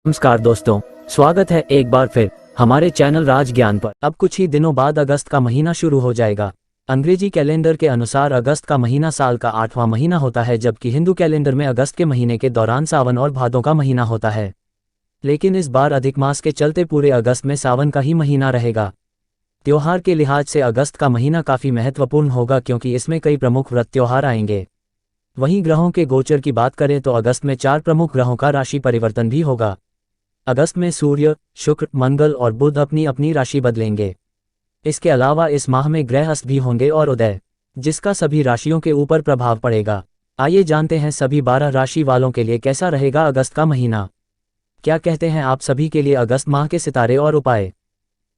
नमस्कार दोस्तों, स्वागत है एक बार फिर हमारे चैनल राज ज्ञान पर। अब कुछ ही दिनों बाद अगस्त का महीना शुरू हो जाएगा। अंग्रेजी कैलेंडर के अनुसार अगस्त का महीना साल का 8वां महीना होता है, जबकि हिंदू कैलेंडर में अगस्त के महीने के दौरान सावन और भादों का महीना होता है। लेकिन इस बार अधिक मास के चलते पूरे अगस्त में सावन का ही महीना रहेगा। त्योहार के लिहाज से अगस्त का महीना काफ़ी महत्वपूर्ण होगा, क्योंकि इसमें कई प्रमुख व्रत त्योहार आएंगे। वहीं ग्रहों के गोचर की बात करें तो अगस्त में 4 प्रमुख ग्रहों का राशि परिवर्तन भी होगा। अगस्त में सूर्य, शुक्र, मंगल और बुध अपनी अपनी राशि बदलेंगे। इसके अलावा इस माह में ग्रह अस्त भी होंगे और उदय, जिसका सभी राशियों के ऊपर प्रभाव पड़ेगा। आइए जानते हैं सभी 12 राशि वालों के लिए कैसा रहेगा अगस्त का महीना। क्या कहते हैं आप सभी के लिए अगस्त माह के सितारे और उपाय।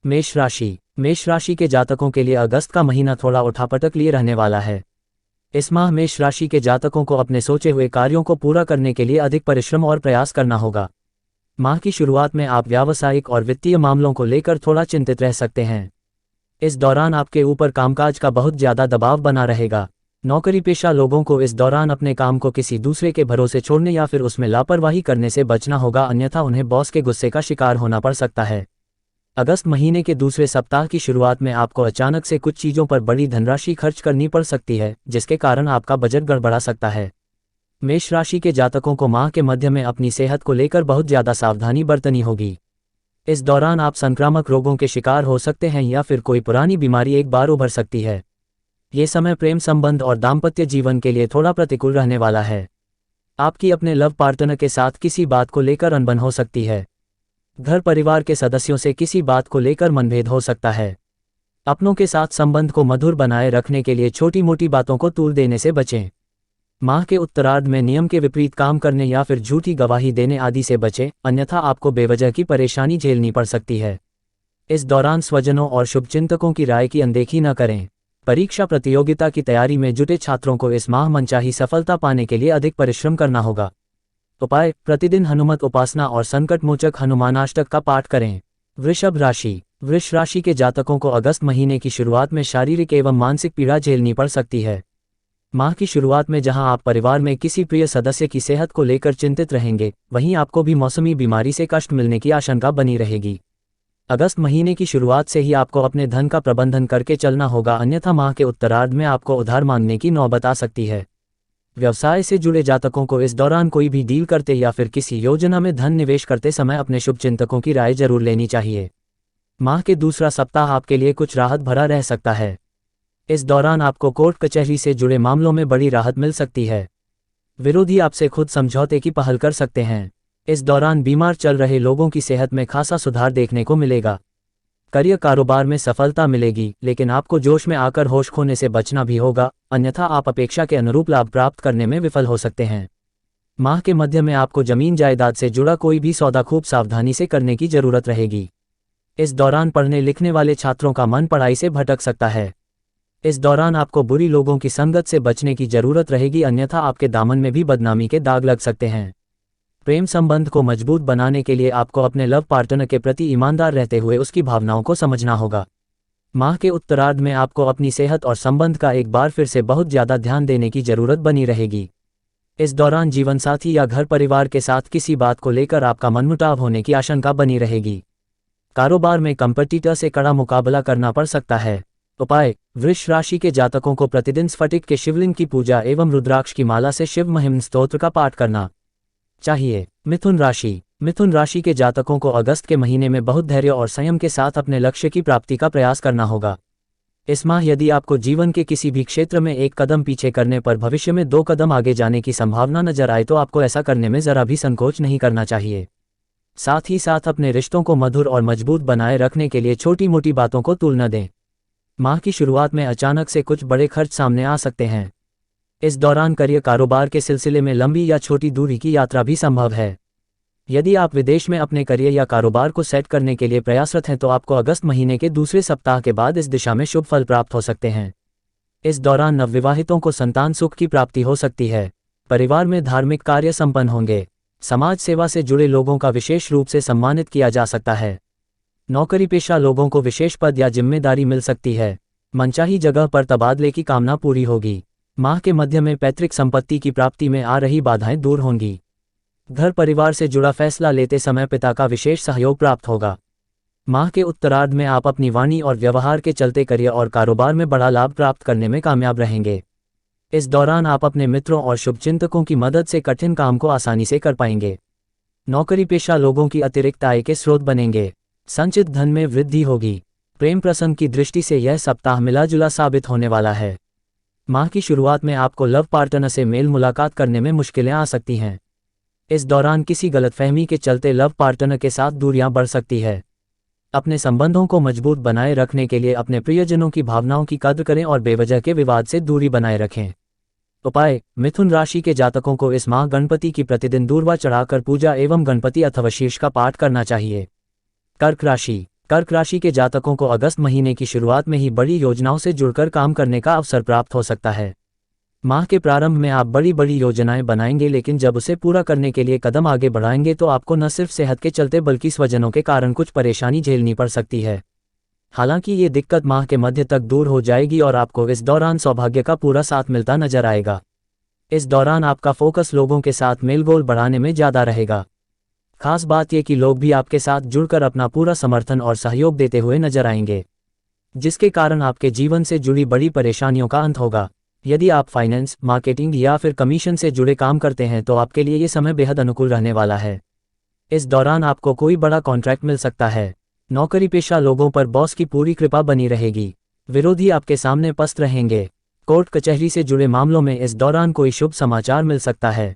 मेष राशि। मेष राशि के जातकों के लिए अगस्त का महीना थोड़ा उठापटक लिए रहने वाला है। इस माह मेष राशि के जातकों को अपने सोचे हुए कार्यों को पूरा करने के लिए अधिक परिश्रम और प्रयास करना होगा। माह की शुरुआत में आप व्यावसायिक और वित्तीय मामलों को लेकर थोड़ा चिंतित रह सकते हैं। इस दौरान आपके ऊपर कामकाज का बहुत ज़्यादा दबाव बना रहेगा। नौकरी पेशा लोगों को इस दौरान अपने काम को किसी दूसरे के भरोसे छोड़ने या फिर उसमें लापरवाही करने से बचना होगा, अन्यथा उन्हें बॉस के गुस्से का शिकार होना पड़ सकता है। अगस्त महीने के दूसरे सप्ताह की शुरुआत में आपको अचानक से कुछ चीज़ों पर बड़ी धनराशि खर्च करनी पड़ सकती है, जिसके कारण आपका बजट गड़बड़ा सकता है। मेष राशि के जातकों को माह के मध्य में अपनी सेहत को लेकर बहुत ज़्यादा सावधानी बरतनी होगी। इस दौरान आप संक्रामक रोगों के शिकार हो सकते हैं या फिर कोई पुरानी बीमारी एक बार उभर सकती है। ये समय प्रेम संबंध और दाम्पत्य जीवन के लिए थोड़ा प्रतिकूल रहने वाला है। आपकी अपने लव पार्टनर के साथ किसी बात को लेकर अनबन हो सकती है। घर परिवार के सदस्यों से किसी बात को लेकर मनभेद हो सकता है। अपनों के साथ संबंध को मधुर बनाए रखने के लिए छोटी मोटी बातों को तूल देने से बचें। माह के उत्तरार्ध में नियम के विपरीत काम करने या फिर झूठी गवाही देने आदि से बचें, अन्यथा आपको बेवजह की परेशानी झेलनी पड़ सकती है। इस दौरान स्वजनों और शुभचिंतकों की राय की अनदेखी न करें। परीक्षा प्रतियोगिता की तैयारी में जुटे छात्रों को इस माह मनचाही सफलता पाने के लिए अधिक परिश्रम करना होगा। उपाय: प्रतिदिन हनुमत उपासना और संकट मोचक हनुमानाष्टक का पाठ करें। वृषभ राशि। वृष राशि के जातकों को अगस्त महीने की शुरुआत में शारीरिक एवं मानसिक पीड़ा झेलनी पड़ सकती है। माह की शुरुआत में जहां आप परिवार में किसी प्रिय सदस्य की सेहत को लेकर चिंतित रहेंगे, वहीं आपको भी मौसमी बीमारी से कष्ट मिलने की आशंका बनी रहेगी। अगस्त महीने की शुरुआत से ही आपको अपने धन का प्रबंधन करके चलना होगा, अन्यथा माह के उत्तरार्ध में आपको उधार मांगने की नौबत आ सकती है। व्यवसाय से जुड़े जातकों को इस दौरान कोई भी डील करते या फिर किसी योजना में धन निवेश करते समय अपने शुभचिंतकों की राय जरूर लेनी चाहिए। माह के दूसरा सप्ताह आपके लिए कुछ राहत भरा रह सकता है। इस दौरान आपको कोर्ट कचहरी से जुड़े मामलों में बड़ी राहत मिल सकती है। विरोधी आपसे खुद समझौते की पहल कर सकते हैं। इस दौरान बीमार चल रहे लोगों की सेहत में खासा सुधार देखने को मिलेगा। करियर कारोबार में सफलता मिलेगी, लेकिन आपको जोश में आकर होश खोने से बचना भी होगा, अन्यथा आप अपेक्षा के अनुरूप लाभ प्राप्त करने में विफल हो सकते हैं। माह के मध्य में आपको जमीन जायदाद से जुड़ा कोई भी सौदा खूब सावधानी से करने की जरूरत रहेगी। इस दौरान पढ़ने लिखने वाले छात्रों का मन पढ़ाई से भटक सकता है। इस दौरान आपको बुरी लोगों की संगत से बचने की जरूरत रहेगी, अन्यथा आपके दामन में भी बदनामी के दाग लग सकते हैं। प्रेम संबंध को मजबूत बनाने के लिए आपको अपने लव पार्टनर के प्रति ईमानदार रहते हुए उसकी भावनाओं को समझना होगा। माह के उत्तरार्ध में आपको अपनी सेहत और संबंध का एक बार फिर से बहुत ज़्यादा ध्यान देने की जरूरत बनी रहेगी। इस दौरान जीवनसाथी या घर परिवार के साथ किसी बात को लेकर आपका मनमुटाव होने की आशंका बनी रहेगी। कारोबार में कंपटीटर से कड़ा मुकाबला करना पड़ सकता है। उपाय: वृष राशि के जातकों को प्रतिदिन स्फटिक के शिवलिंग की पूजा एवं रुद्राक्ष की माला से शिव महिम स्तोत्र का पाठ करना चाहिए। मिथुन राशि। मिथुन राशि के जातकों को अगस्त के महीने में बहुत धैर्य और संयम के साथ अपने लक्ष्य की प्राप्ति का प्रयास करना होगा। इस माह यदि आपको जीवन के किसी भी क्षेत्र में एक कदम पीछे करने पर भविष्य में 2 कदम आगे जाने की संभावना नजर आए, तो आपको ऐसा करने में जरा भी संकोच नहीं करना चाहिए। साथ ही साथ अपने रिश्तों को मधुर और मजबूत बनाए रखने के लिए छोटी मोटी बातों को तूल न दें। माह की शुरुआत में अचानक से कुछ बड़े खर्च सामने आ सकते हैं। इस दौरान करियर कारोबार के सिलसिले में लंबी या छोटी दूरी की यात्रा भी संभव है। यदि आप विदेश में अपने करियर या कारोबार को सेट करने के लिए प्रयासरत हैं, तो आपको अगस्त महीने के दूसरे सप्ताह के बाद इस दिशा में शुभ फल प्राप्त हो सकते हैं। इस दौरान नवविवाहितों को संतान सुख की प्राप्ति हो सकती है। परिवार में धार्मिक कार्य संपन्न होंगे। समाज सेवा से जुड़े लोगों का विशेष रूप से सम्मानित किया जा सकता है। नौकरी पेशा लोगों को विशेष पद या जिम्मेदारी मिल सकती है। मनचाही जगह पर तबादले की कामना पूरी होगी। माह के मध्य में पैतृक संपत्ति की प्राप्ति में आ रही बाधाएं दूर होंगी। घर परिवार से जुड़ा फैसला लेते समय पिता का विशेष सहयोग प्राप्त होगा। माह के उत्तरार्ध में आप अपनी वाणी और व्यवहार के चलते करियर और कारोबार में बड़ा लाभ प्राप्त करने में कामयाब रहेंगे। इस दौरान आप अपने मित्रों और शुभचिंतकों की मदद से कठिन काम को आसानी से कर पाएंगे। नौकरी पेशा लोगों की अतिरिक्त आय के स्रोत बनेंगे। संचित धन में वृद्धि होगी। प्रेम प्रसंग की दृष्टि से यह सप्ताह मिला जुला साबित होने वाला है। माह की शुरुआत में आपको लव पार्टनर से मेल मुलाकात करने में मुश्किलें आ सकती हैं। इस दौरान किसी गलतफहमी के चलते लव पार्टनर के साथ दूरियां बढ़ सकती है। अपने संबंधों को मजबूत बनाए रखने के लिए अपने प्रियजनों की भावनाओं की कद्र करें और बेवजह के विवाद से दूरी बनाए रखें। उपाय: मिथुन राशि के जातकों को इस माह गणपति की प्रतिदिन दूर्वा चढ़ाकर पूजा एवं गणपति अथवा शीर्ष का पाठ करना चाहिए। कर्क राशि के जातकों को अगस्त महीने की शुरुआत में ही बड़ी योजनाओं से जुड़कर काम करने का अवसर प्राप्त हो सकता है। माह के प्रारंभ में आप बड़ी बड़ी योजनाएं बनाएंगे, लेकिन जब उसे पूरा करने के लिए कदम आगे बढ़ाएंगे तो आपको न सिर्फ सेहत के चलते बल्कि स्वजनों के कारण कुछ परेशानी झेलनी पड़ सकती है। हालांकि ये दिक्कत माह के मध्य तक दूर हो जाएगी और आपको इस दौरान सौभाग्य का पूरा साथ मिलता नजर आएगा। इस दौरान आपका फोकस लोगों के साथ मेलजोल बढ़ाने में ज़्यादा रहेगा। खास बात यह कि लोग भी आपके साथ जुड़कर अपना पूरा समर्थन और सहयोग देते हुए नजर आएंगे, जिसके कारण आपके जीवन से जुड़ी बड़ी परेशानियों का अंत होगा। यदि आप फाइनेंस, मार्केटिंग या फिर कमीशन से जुड़े काम करते हैं तो आपके लिए ये समय बेहद अनुकूल रहने वाला है। इस दौरान आपको कोई बड़ा कॉन्ट्रैक्ट मिल सकता है। नौकरी पेशा लोगों पर बॉस की पूरी कृपा बनी रहेगी। विरोधी आपके सामने पस्त रहेंगे। कोर्ट कचहरी से जुड़े मामलों में इस दौरान कोई शुभ समाचार मिल सकता है।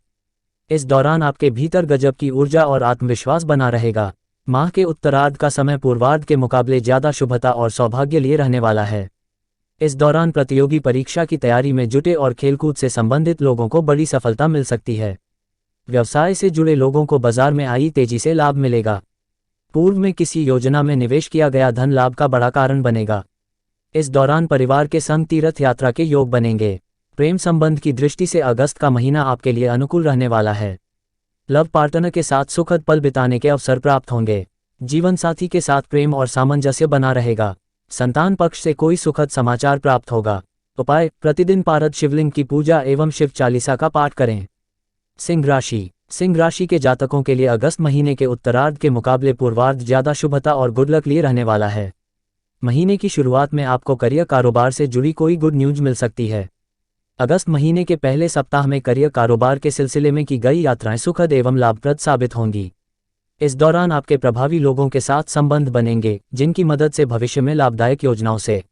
इस दौरान आपके भीतर गजब की ऊर्जा और आत्मविश्वास बना रहेगा। माह के उत्तरार्ध का समय पूर्वार्ध के मुकाबले ज़्यादा शुभता और सौभाग्य लिए रहने वाला है। इस दौरान प्रतियोगी परीक्षा की तैयारी में जुटे और खेलकूद से संबंधित लोगों को बड़ी सफलता मिल सकती है। व्यवसाय से जुड़े लोगों को बाजार में आई तेजी से लाभ मिलेगा। पूर्व में किसी योजना में निवेश किया गया धन लाभ का बड़ा कारण बनेगा। इस दौरान परिवार के संग तीर्थ यात्रा के योग बनेंगे। प्रेम संबंध की दृष्टि से अगस्त का महीना आपके लिए अनुकूल रहने वाला है। लव पार्टनर के साथ सुखद पल बिताने के अवसर प्राप्त होंगे। जीवन साथी के साथ प्रेम और सामंजस्य बना रहेगा। संतान पक्ष से कोई सुखद समाचार प्राप्त होगा। उपाय: प्रतिदिन पारद शिवलिंग की पूजा एवं शिव चालीसा का पाठ करें। सिंह राशि के जातकों के लिए अगस्त महीने के उत्तरार्ध के मुकाबले पूर्वार्ध ज़्यादा शुभता और गुड लक लिए रहने वाला है। महीने की शुरुआत में आपको करियर कारोबार से जुड़ी कोई गुड न्यूज मिल सकती है। अगस्त महीने के पहले सप्ताह में करियर कारोबार के सिलसिले में की गई यात्राएं सुखद एवं लाभप्रद साबित होंगी। इस दौरान आपके प्रभावी लोगों के साथ संबंध बनेंगे, जिनकी मदद से भविष्य में लाभदायक योजनाओं से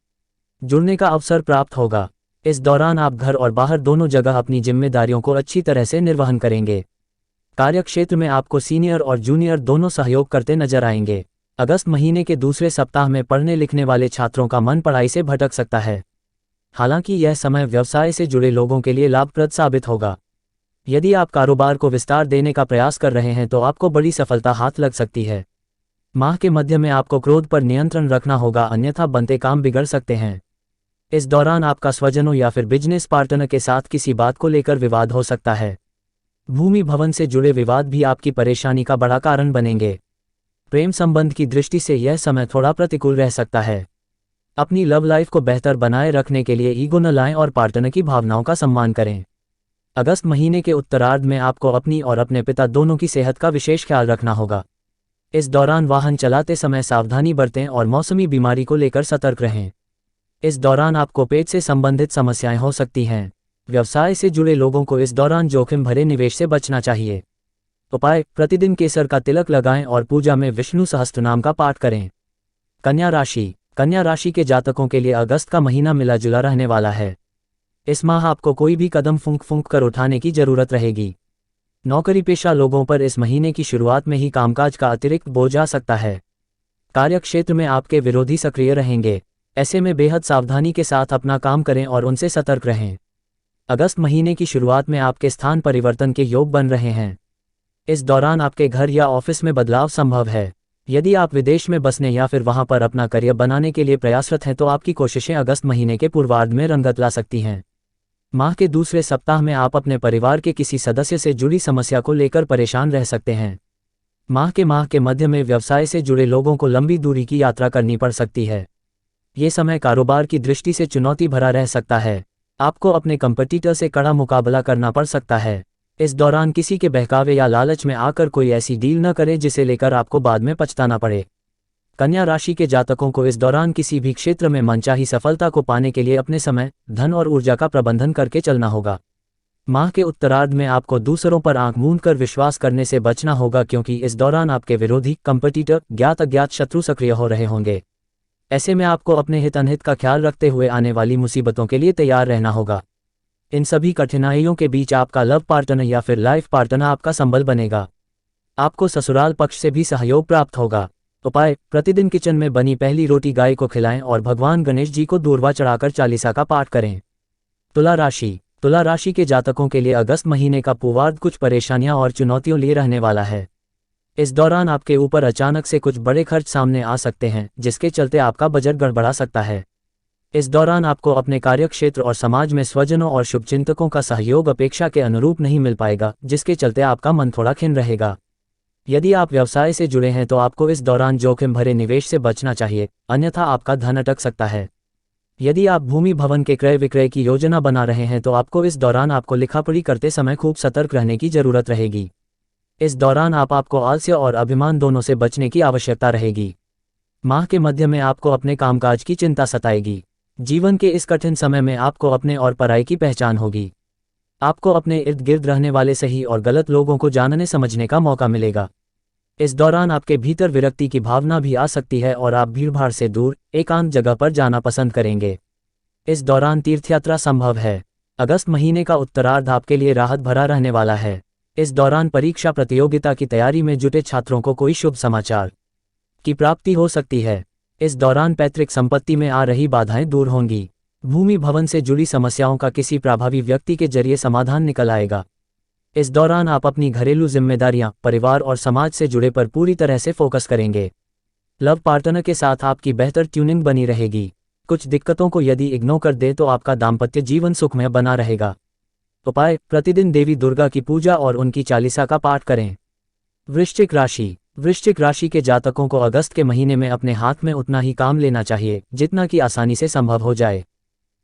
जुड़ने का अवसर प्राप्त होगा। इस दौरान आप घर और बाहर दोनों जगह अपनी जिम्मेदारियों को अच्छी तरह से निर्वहन करेंगे। कार्यक्षेत्र में आपको सीनियर और जूनियर दोनों सहयोग करते नजर आएंगे। अगस्त महीने के दूसरे सप्ताह में पढ़ने लिखने वाले छात्रों का मन पढ़ाई से भटक सकता है। हालांकि यह समय व्यवसाय से जुड़े लोगों के लिए लाभप्रद साबित होगा। यदि आप कारोबार को विस्तार देने का प्रयास कर रहे हैं तो आपको बड़ी सफलता हाथ लग सकती है। माह के मध्य में आपको क्रोध पर नियंत्रण रखना होगा, अन्यथा बनते काम बिगड़ सकते हैं। इस दौरान आपका स्वजनों या फिर बिजनेस पार्टनर के साथ किसी बात को लेकर विवाद हो सकता है। भूमि भवन से जुड़े विवाद भी आपकी परेशानी का बड़ा कारण बनेंगे। प्रेम संबंध की दृष्टि से यह समय थोड़ा प्रतिकूल रह सकता है। अपनी लव लाइफ को बेहतर बनाए रखने के लिए ईगो न लाएं और पार्टनर की भावनाओं का सम्मान करें। अगस्त महीने के उत्तरार्ध में आपको अपनी और अपने पिता दोनों की सेहत का विशेष ख्याल रखना होगा। इस दौरान वाहन चलाते समय सावधानी बरतें और मौसमी बीमारी को लेकर सतर्क रहें। इस दौरान आपको पेट से संबंधित समस्याएं हो सकती हैं। व्यवसाय से जुड़े लोगों को इस दौरान जोखिम भरे निवेश से बचना चाहिए। उपाय: प्रतिदिन केसर का तिलक लगाएं और पूजा में विष्णु सहस्त्रनाम का पाठ करें। कन्या राशि के जातकों के लिए अगस्त का महीना मिला जुला रहने वाला है। इस माह आपको कोई भी कदम फूंक कर उठाने की जरूरत रहेगी। नौकरी पेशा लोगों पर इस महीने की शुरुआत में ही कामकाज का अतिरिक्त बोझ आ सकता है। कार्यक्षेत्र में आपके विरोधी सक्रिय रहेंगे। ऐसे में बेहद सावधानी के साथ अपना काम करें और उनसे सतर्क रहें। अगस्त महीने की शुरुआत में आपके स्थान परिवर्तन के योग बन रहे हैं। इस दौरान आपके घर या ऑफिस में बदलाव संभव है। यदि आप विदेश में बसने या फिर वहां पर अपना करियर बनाने के लिए प्रयासरत हैं तो आपकी कोशिशें अगस्त महीने के पूर्वार्ध में रंगत ला सकती हैं। माह के दूसरे सप्ताह में आप अपने परिवार के किसी सदस्य से जुड़ी समस्या को लेकर परेशान रह सकते हैं। माह के मध्य में व्यवसाय से जुड़े लोगों को लंबी दूरी की यात्रा करनी पड़ सकती है। ये समय कारोबार की दृष्टि से चुनौती भरा रह सकता है। आपको अपने कंपटीटर से कड़ा मुकाबला करना पड़ सकता है। इस दौरान किसी के बहकावे या लालच में आकर कोई ऐसी डील न करें जिसे लेकर आपको बाद में पछताना पड़े। कन्या राशि के जातकों को इस दौरान किसी भी क्षेत्र में मनचाही सफलता को पाने के लिए अपने समय, धन और ऊर्जा का प्रबंधन करके चलना होगा। माह के उत्तरार्ध में आपको दूसरों पर आंख मूंद कर विश्वास करने से बचना होगा, क्योंकि इस दौरान आपके विरोधी, कंपटीटर, ज्ञात अज्ञात शत्रु सक्रिय हो रहे होंगे। ऐसे में आपको अपने हित अनहित का ख्याल रखते हुए आने वाली मुसीबतों के लिए तैयार रहना होगा। इन सभी कठिनाइयों के बीच आपका लव पार्टनर या फिर लाइफ पार्टनर आपका संबल बनेगा। आपको ससुराल पक्ष से भी सहयोग प्राप्त होगा। उपाय: प्रतिदिन किचन में बनी पहली रोटी गाय को खिलाएं और भगवान गणेश जी को दूर्वा चढ़ाकर चालीसा का पाठ करें। तुला राशि के जातकों के लिए अगस्त महीने का पूर्वार्ध कुछ परेशानियां और चुनौतियों लिए रहने वाला है। इस दौरान आपके ऊपर अचानक से कुछ बड़े खर्च सामने आ सकते हैं, जिसके चलते आपका बजट गड़बड़ा सकता है। इस दौरान आपको अपने कार्यक्षेत्र और समाज में स्वजनों और शुभचिंतकों का सहयोग अपेक्षा के अनुरूप नहीं मिल पाएगा, जिसके चलते आपका मन थोड़ा खिन्न रहेगा। यदि आप व्यवसाय से जुड़े हैं तो आपको इस दौरान जोखिम भरे निवेश से बचना चाहिए, अन्यथा आपका धन अटक सकता है। यदि आप भूमि भवन के क्रय विक्रय की योजना बना रहे हैं तो आपको इस दौरान लिखापढ़ी करते समय खूब सतर्क रहने की जरूरत रहेगी। इस दौरान आपको आलस्य और अभिमान दोनों से बचने की आवश्यकता रहेगी। माह के मध्य में आपको अपने कामकाज की चिंता सताएगी। जीवन के इस कठिन समय में आपको अपने और पराई की पहचान होगी। आपको अपने इर्द गिर्द रहने वाले सही और गलत लोगों को जानने समझने का मौका मिलेगा। इस दौरान आपके भीतर विरक्ति की भावना भी आ सकती है और आप भीड़भाड़ से दूर एकांत जगह पर जाना पसंद करेंगे। इस दौरान तीर्थयात्रा संभव है। अगस्त महीने का उत्तरार्ध आपके लिए राहत भरा रहने वाला है। इस दौरान परीक्षा प्रतियोगिता की तैयारी में जुटे छात्रों को कोई शुभ समाचार की प्राप्ति हो सकती है। इस दौरान पैतृक संपत्ति में आ रही बाधाएं दूर होंगी। भूमि भवन से जुड़ी समस्याओं का किसी प्रभावी व्यक्ति के जरिए समाधान निकल आएगा। इस दौरान आप अपनी घरेलू जिम्मेदारियां, परिवार और समाज से जुड़े पर पूरी तरह से फोकस करेंगे। लव पार्टनर के साथ आपकी बेहतर ट्यूनिंग बनी रहेगी। कुछ दिक्कतों को यदि इग्नोर कर दे तो आपका दाम्पत्य जीवन सुखमय बना रहेगा। उपाय: प्रतिदिन देवी दुर्गा की पूजा और उनकी चालीसा का पाठ करें। वृश्चिक राशि के जातकों को अगस्त के महीने में अपने हाथ में उतना ही काम लेना चाहिए जितना कि आसानी से संभव हो जाए।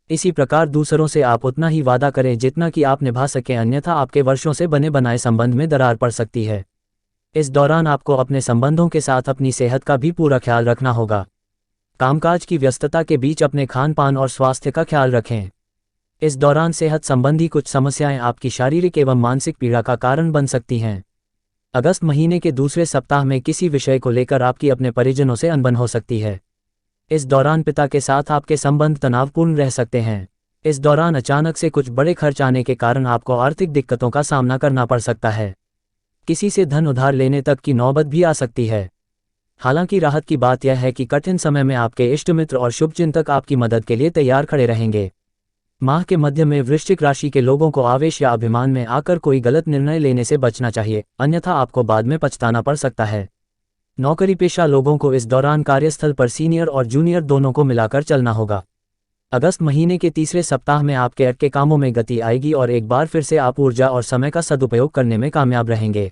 इसी प्रकार दूसरों से आप उतना ही वादा करें जितना कि आप निभा सकें, अन्यथा आपके वर्षों से बने बनाए संबंध में दरार पड़ सकती है। इस दौरान आपको अपने संबंधों के साथ अपनी सेहत का भी पूरा ख्याल रखना होगा। कामकाज की व्यस्तता के बीच अपने खान पान और स्वास्थ्य का ख्याल रखें। इस दौरान सेहत संबंधी कुछ समस्याएं आपकी शारीरिक एवं मानसिक पीड़ा का कारण बन सकती हैं। अगस्त महीने के दूसरे सप्ताह में किसी विषय को लेकर आपकी अपने परिजनों से अनबन हो सकती है। इस दौरान पिता के साथ आपके संबंध तनावपूर्ण रह सकते हैं। इस दौरान अचानक से कुछ बड़े खर्च आने के कारण आपको आर्थिक दिक्कतों का सामना करना पड़ सकता है। किसी से धन उधार लेने तक की नौबत भी आ सकती है। हालांकि राहत की बात यह है कि कठिन समय में आपके इष्टमित्र और शुभचिंतक आपकी मदद के लिए तैयार खड़े रहेंगे। माह के मध्य में वृश्चिक राशि के लोगों को आवेश या अभिमान में आकर कोई गलत निर्णय लेने से बचना चाहिए, अन्यथा आपको बाद में पछताना पड़ सकता है। नौकरी पेशा लोगों को इस दौरान कार्यस्थल पर सीनियर और जूनियर दोनों को मिलाकर चलना होगा। अगस्त महीने के तीसरे सप्ताह में आपके अटके कामों में गति आएगी और एक बार फिर से आप ऊर्जा और समय का सदुपयोग करने में कामयाब रहेंगे।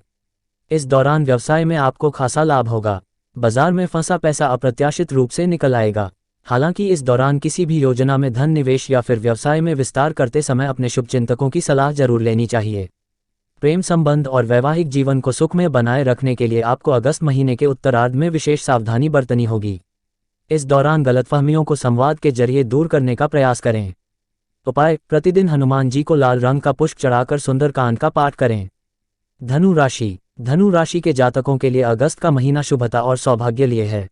इस दौरान व्यवसाय में आपको खासा लाभ होगा। बाजार में फंसा पैसा अप्रत्याशित रूप से निकल आएगा। हालांकि इस दौरान किसी भी योजना में धन निवेश या फिर व्यवसाय में विस्तार करते समय अपने शुभचिंतकों की सलाह जरूर लेनी चाहिए। प्रेम संबंध और वैवाहिक जीवन को सुखमय बनाए रखने के लिए आपको अगस्त महीने के उत्तरार्ध में विशेष सावधानी बरतनी होगी। इस दौरान गलतफहमियों को संवाद के जरिए दूर करने का प्रयास करें। उपाय: प्रतिदिन हनुमान जी को लाल रंग का पुष्प चढ़ाकर सुंदरकांड का पाठ करें। धनु राशि के जातकों के लिए अगस्त का महीना शुभता और सौभाग्य लिए है।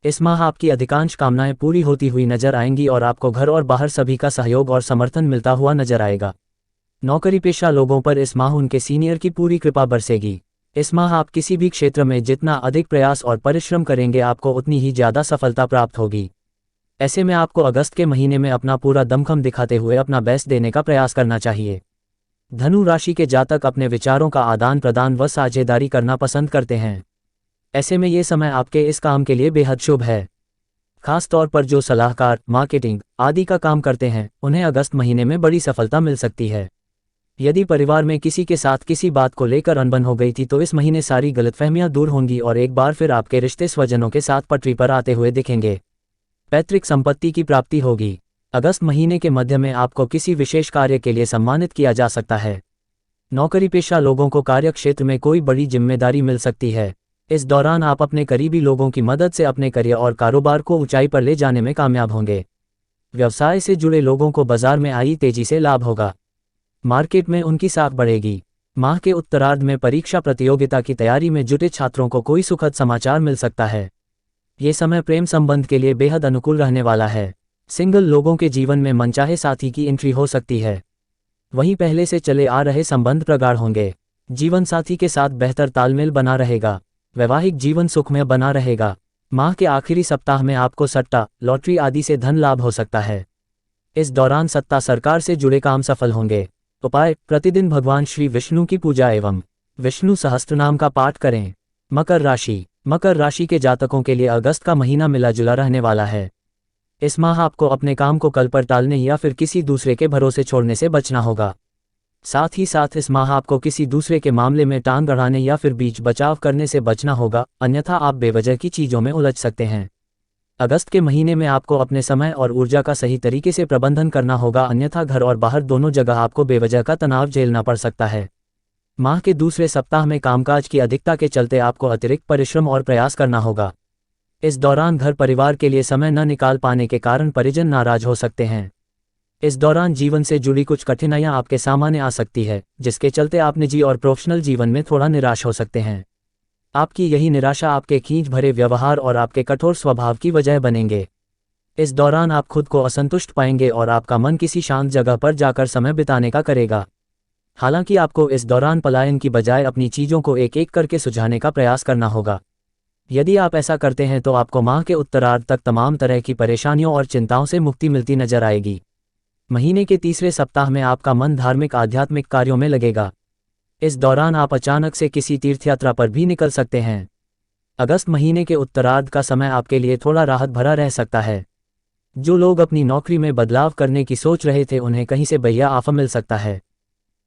इस माह आपकी अधिकांश कामनाएं पूरी होती हुई नजर आएंगी और आपको घर और बाहर सभी का सहयोग और समर्थन मिलता हुआ नजर आएगा। नौकरी पेशा लोगों पर इस माह उनके सीनियर की पूरी कृपा बरसेगी। इस माह आप किसी भी क्षेत्र में जितना अधिक प्रयास और परिश्रम करेंगे आपको उतनी ही ज्यादा सफलता प्राप्त होगी। ऐसे में आपको अगस्त के महीने में अपना पूरा दमखम दिखाते हुए अपना बेस्ट देने का प्रयास करना चाहिए। धनु राशि के जातक अपने विचारों का आदान प्रदान व साझेदारी करना पसंद करते हैं। ऐसे में ये समय आपके इस काम के लिए बेहद शुभ है। खास तौर पर जो सलाहकार, मार्केटिंग आदि का काम करते हैं उन्हें अगस्त महीने में बड़ी सफलता मिल सकती है। यदि परिवार में किसी के साथ किसी बात को लेकर अनबन हो गई थी तो इस महीने सारी गलतफहमियां दूर होंगी और एक बार फिर आपके रिश्ते स्वजनों के साथ पटरी पर आते हुए दिखेंगे। पैतृक संपत्ति की प्राप्ति होगी। अगस्त महीने के मध्य में आपको किसी विशेष कार्य के लिए सम्मानित किया जा सकता है। नौकरी पेशा लोगों को कार्यक्षेत्र में कोई बड़ी जिम्मेदारी मिल सकती है। इस दौरान आप अपने करीबी लोगों की मदद से अपने करियर और कारोबार को ऊंचाई पर ले जाने में कामयाब होंगे। व्यवसाय से जुड़े लोगों को बाजार में आई तेजी से लाभ होगा। मार्केट में उनकी साख बढ़ेगी। माह के उत्तरार्ध में परीक्षा प्रतियोगिता की तैयारी में जुटे छात्रों को कोई सुखद समाचार मिल सकता है। ये समय प्रेम संबंध के लिए बेहद अनुकूल रहने वाला है। सिंगल लोगों के जीवन में मनचाहे साथी की एंट्री हो सकती है। वहीं पहले से चले आ रहे संबंध प्रगाढ़ होंगे। जीवन साथी के साथ बेहतर तालमेल बना रहेगा। वैवाहिक जीवन सुखमय बना रहेगा। माह के आखिरी सप्ताह में आपको सट्टा, लॉटरी आदि से धन लाभ हो सकता है। इस दौरान सत्ता सरकार से जुड़े काम सफल होंगे। उपाय: प्रतिदिन भगवान श्री विष्णु की पूजा एवं विष्णु सहस्त्रनाम का पाठ करें। मकर राशि के जातकों के लिए अगस्त का महीना मिला जुला रहने वाला है। इस माह आपको अपने काम को कल पर टालने या फिर किसी दूसरे के भरोसे छोड़ने से बचना होगा। साथ ही साथ इस माह आपको किसी दूसरे के मामले में टांग अड़ाने या फिर बीच बचाव करने से बचना होगा, अन्यथा आप बेवजह की चीजों में उलझ सकते हैं। अगस्त के महीने में आपको अपने समय और ऊर्जा का सही तरीके से प्रबंधन करना होगा, अन्यथा घर और बाहर दोनों जगह आपको बेवजह का तनाव झेलना पड़ सकता है। माह के दूसरे सप्ताह में कामकाज की अधिकता के चलते आपको अतिरिक्त परिश्रम और प्रयास करना होगा। इस दौरान घर परिवार के लिए समय न निकाल पाने के कारण परिजन नाराज हो सकते हैं। इस दौरान जीवन से जुड़ी कुछ कठिनाइयां आपके सामने आ सकती है, जिसके चलते आप निजी और प्रोफेशनल जीवन में थोड़ा निराश हो सकते हैं। आपकी यही निराशा आपके खींच भरे व्यवहार और आपके कठोर स्वभाव की वजह बनेंगे। इस दौरान आप खुद को असंतुष्ट पाएंगे और आपका मन किसी शांत जगह पर जाकर समय बिताने का करेगा। हालांकि आपको इस दौरान पलायन की बजाय अपनी चीज़ों को एक एक करके सुलझाने का प्रयास करना होगा। यदि आप ऐसा करते हैं तो आपको माह के उत्तरार्ध तक तमाम तरह की परेशानियों और चिंताओं से मुक्ति मिलती नजर आएगी। महीने के तीसरे सप्ताह में आपका मन धार्मिक आध्यात्मिक कार्यों में लगेगा। इस दौरान आप अचानक से किसी तीर्थयात्रा पर भी निकल सकते हैं। अगस्त महीने के उत्तरार्ध का समय आपके लिए थोड़ा राहत भरा रह सकता है। जो लोग अपनी नौकरी में बदलाव करने की सोच रहे थे, उन्हें कहीं से बढ़िया ऑफर मिल सकता है।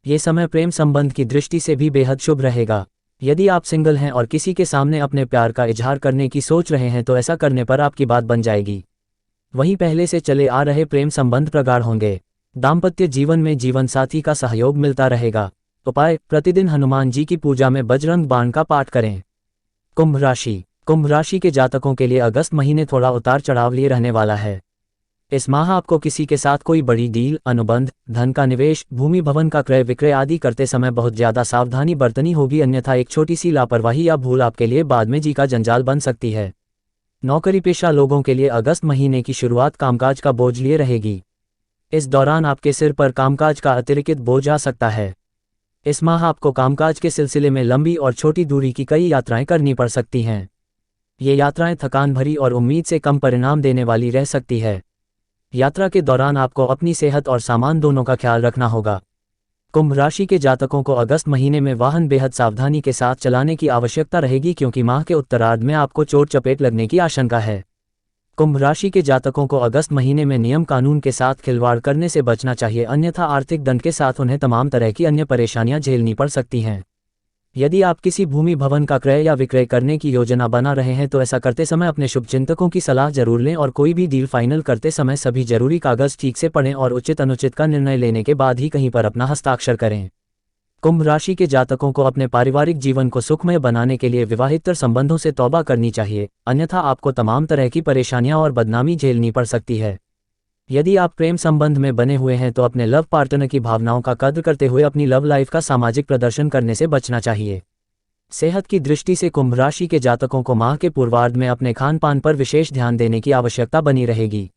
ये समय प्रेम संबंध की दृष्टि से भी बेहद शुभ रहेगा। यदि आप सिंगल हैं और किसी के सामने अपने प्यार का इजहार करने की सोच रहे हैं तो ऐसा करने पर आपकी बात बन जाएगी। वहीं पहले से चले आ रहे प्रेम संबंध प्रगाढ़ होंगे। दाम्पत्य जीवन में जीवन साथी का सहयोग मिलता रहेगा। उपाय: प्रतिदिन हनुमान जी की पूजा में बजरंग बाण का पाठ करें। कुंभ राशि के जातकों के लिए अगस्त महीने थोड़ा उतार चढ़ाव लिए रहने वाला है। इस माह आपको किसी के साथ कोई बड़ी डील, अनुबंध, धन का निवेश, भूमि भवन का क्रय विक्रय आदि करते समय बहुत ज्यादा सावधानी बरतनी होगी, अन्यथा एक छोटी सी लापरवाही या भूल आपके लिए बाद में जी का जंजाल बन सकती है। नौकरी पेशा लोगों के लिए अगस्त महीने की शुरुआत कामकाज का बोझ लिए रहेगी। इस दौरान आपके सिर पर कामकाज का अतिरिक्त बोझ आ सकता है। इस माह आपको कामकाज के सिलसिले में लंबी और छोटी दूरी की कई यात्राएं करनी पड़ सकती हैं। ये यात्राएं थकान भरी और उम्मीद से कम परिणाम देने वाली रह सकती है। यात्रा के दौरान आपको अपनी सेहत और सामान दोनों का ख्याल रखना होगा। कुंभ राशि के जातकों को अगस्त महीने में वाहन बेहद सावधानी के साथ चलाने की आवश्यकता रहेगी, क्योंकि माह के उत्तरार्ध में आपको चोट चपेट लगने की आशंका है। कुंभ राशि के जातकों को अगस्त महीने में नियम कानून के साथ खिलवाड़ करने से बचना चाहिए, अन्यथा आर्थिक दंड के साथ उन्हें तमाम तरह की अन्य परेशानियां झेलनी पड़ सकती हैं। यदि आप किसी भूमि भवन का क्रय या विक्रय करने की योजना बना रहे हैं तो ऐसा करते समय अपने शुभचिंतकों की सलाह जरूर लें और कोई भी डील फाइनल करते समय सभी जरूरी कागज ठीक से पढ़ें और उचित अनुचित का निर्णय लेने के बाद ही कहीं पर अपना हस्ताक्षर करें। कुंभ राशि के जातकों को अपने पारिवारिक जीवन को सुखमय बनाने के लिए विवाहितर संबंधों से तौबा करनी चाहिए, अन्यथा आपको तमाम तरह की परेशानियां और बदनामी झेलनी पड़ सकती है। यदि आप प्रेम संबंध में बने हुए हैं तो अपने लव पार्टनर की भावनाओं का कद्र करते हुए अपनी लव लाइफ का सामाजिक प्रदर्शन करने से बचना चाहिए। सेहत की दृष्टि से कुंभ राशि के जातकों को माह के पूर्वार्ध में अपने खान पान पर विशेष ध्यान देने की आवश्यकता बनी रहेगी।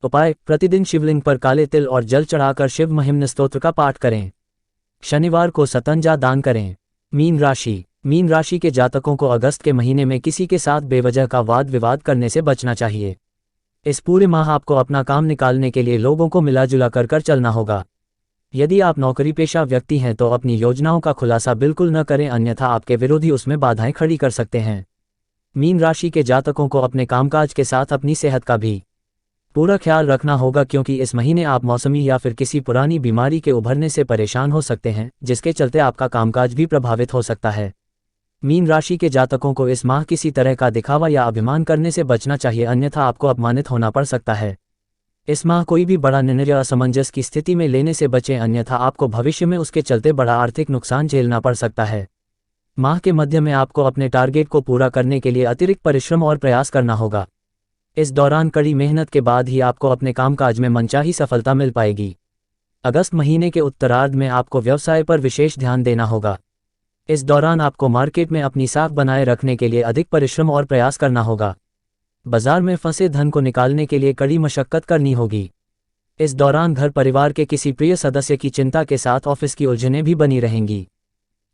उपाय: प्रतिदिन शिवलिंग पर काले तिल और जल चढ़ाकर शिव महिम्न स्तोत्र का पाठ करें। शनिवार को सतंजा दान करें। मीन राशि के जातकों को अगस्त के महीने में किसी के साथ बेवजह का वाद विवाद करने से बचना चाहिए। इस पूरे माह आपको अपना काम निकालने के लिए लोगों को मिला जुला कर चलना होगा। यदि आप नौकरी पेशा व्यक्ति हैं तो अपनी योजनाओं का खुलासा बिल्कुल न करें, अन्यथा आपके विरोधी उसमें बाधाएं खड़ी कर सकते हैं। मीन राशि के जातकों को अपने कामकाज के साथ अपनी सेहत का भी पूरा ख्याल रखना होगा, क्योंकि इस महीने आप मौसमी या फिर किसी पुरानी बीमारी के उभरने से परेशान हो सकते हैं, जिसके चलते आपका कामकाज भी प्रभावित हो सकता है। मीन राशि के जातकों को इस माह किसी तरह का दिखावा या अभिमान करने से बचना चाहिए, अन्यथा आपको अपमानित होना पड़ सकता है। इस माह कोई भी बड़ा निर्णय असमंजस की स्थिति में लेने से बचें, अन्यथा आपको भविष्य में उसके चलते बड़ा आर्थिक नुकसान झेलना पड़ सकता है। माह के मध्य में आपको अपने टारगेट को पूरा करने के लिए अतिरिक्त परिश्रम और प्रयास करना होगा। इस दौरान कड़ी मेहनत के बाद ही आपको अपने कामकाज में मनचाही सफलता मिल पाएगी। अगस्त महीने के उत्तरार्ध में आपको व्यवसाय पर विशेष ध्यान देना होगा। इस दौरान आपको मार्केट में अपनी साख बनाए रखने के लिए अधिक परिश्रम और प्रयास करना होगा। बाजार में फंसे धन को निकालने के लिए कड़ी मशक्कत करनी होगी। इस दौरान घर परिवार के किसी प्रिय सदस्य की चिंता के साथ ऑफिस की उलझनें भी बनी रहेंगी।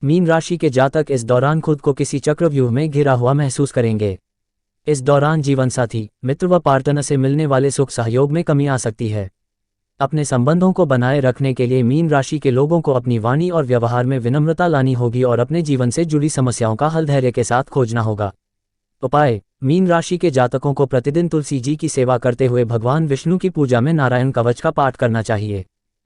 मीन राशि के जातक इस दौरान खुद को किसी चक्रव्यूह में घिरा हुआ महसूस करेंगे। इस दौरान जीवनसाथी, मित्र व पार्टनर से मिलने वाले सुख सहयोग में कमी आ सकती है। अपने संबंधों को बनाए रखने के लिए मीन राशि के लोगों को अपनी वाणी और व्यवहार में विनम्रता लानी होगी और अपने जीवन से जुड़ी समस्याओं का हल धैर्य के साथ खोजना होगा। उपाय: मीन राशि के जातकों को प्रतिदिन तुलसी जी की सेवा करते हुए भगवान विष्णु की पूजा में नारायण कवच का पाठ करना चाहिए।